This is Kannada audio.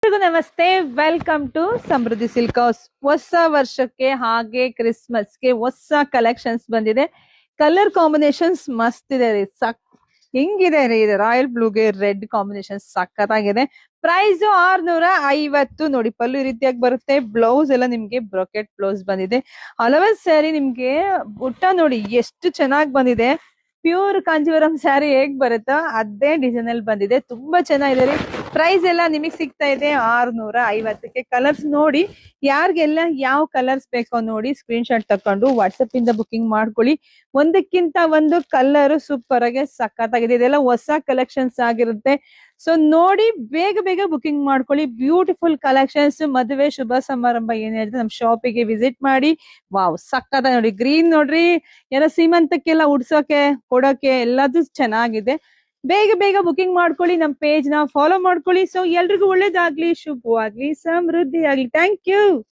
ಎಲ್ರಿಗೂ ನಮಸ್ತೆ. Welcome to Samruddhi silk house. ಹೊಸ ವರ್ಷಕ್ಕೆ ಹಾಗೆ ಕ್ರಿಸ್ಮಸ್ಗೆ ಹೊಸ ಕಲೆಕ್ಷನ್ಸ್ ಬಂದಿದೆ. ಕಲರ್ ಕಾಂಬಿನೇಷನ್ಸ್ ಮಸ್ತ್ ಇದೆ ರೀ. ಹಿಂಗಿದೆ ರೀ, ಇದು ರಾಯಲ್ ಬ್ಲೂಗೆ ರೆಡ್ ಕಾಂಬಿನೇಷನ್ ಸಖತ್ತಾಗಿದೆ. ಪ್ರೈಸ್ 650 ನೋಡಿ. ಪಲ್ಲು ಈ ರೀತಿಯಾಗಿ ಬರುತ್ತೆ. ಬ್ಲೌಸ್ ಎಲ್ಲ ನಿಮ್ಗೆ ಬ್ರೊಕೆಟ್ ಬ್ಲೌಸ್ ಬಂದಿದೆ. ಹಲವಾರು ಸ್ಯಾರಿ ನಿಮ್ಗೆ ಬುಟ್ಟ ನೋಡಿ ಎಷ್ಟು ಚೆನ್ನಾಗಿ ಬಂದಿದೆ. ಪ್ಯೂರ್ ಕಾಂಜೀವರಂ ಸ್ಯಾರಿ ಹೇಗ್ ಬರುತ್ತೋ ಅದೇ ಡಿಸೈನ್ ಅಲ್ಲಿ ಬಂದಿದೆ. ತುಂಬಾ ಚೆನ್ನಾಗಿದೆ ರೀ. ಪ್ರೈಸ್ ಎಲ್ಲ ನಿಮಗ್ ಸಿಗ್ತಾ ಇದೆ 650ಕ್ಕೆ. ಕಲರ್ಸ್ ನೋಡಿ, ಯಾರಿಗೆಲ್ಲ ಯಾವ ಕಲರ್ಸ್ ಬೇಕೋ ನೋಡಿ ಸ್ಕ್ರೀನ್ ಶಾಟ್ ತಕೊಂಡು ವಾಟ್ಸಪ್ ಇಂದ ಬುಕಿಂಗ್ ಮಾಡ್ಕೊಳ್ಳಿ. ಒಂದಕ್ಕಿಂತ ಒಂದು ಕಲರ್ ಸೂಪರ್ ಆಗಿ ಸಖತ್ತಾಗಿದೆ. ಇದೆಲ್ಲ ಹೊಸ ಕಲೆಕ್ಷನ್ಸ್ ಆಗಿರುತ್ತೆ. ಸೊ ನೋಡಿ ಬೇಗ ಬೇಗ ಬುಕಿಂಗ್ ಮಾಡ್ಕೊಳ್ಳಿ. Beautiful collections. ಮದುವೆ ಶುಭ ಸಮಾರಂಭ ಏನಿರುತ್ತೆ ನಮ್ ಶಾಪಿಗೆ ವಿಸಿಟ್ ಮಾಡಿ. ವಾವ್, ಸಖತ್ತ ನೋಡಿ. ಗ್ರೀನ್ ನೋಡ್ರಿ, ಏನೋ ಸೀಮಂತಕ್ಕೆಲ್ಲ ಉಡ್ಸೋಕೆ ಕೊಡೋಕೆ ಎಲ್ಲದೂ ಚೆನ್ನಾಗಿದೆ. ಬೇಗ ಬೇಗ ಬುಕಿಂಗ್ ಮಾಡ್ಕೊಳ್ಳಿ. ನಮ್ ಪೇಜ್ ನ ಫಾಲೋ ಮಾಡ್ಕೊಳ್ಳಿ. ಸೊ ಎಲ್ರಿಗೂ ಒಳ್ಳೇದಾಗ್ಲಿ, ಶುಭವಾಗ್ಲಿ, ಸಮೃದ್ಧಿ ಆಗ್ಲಿ. Thank you.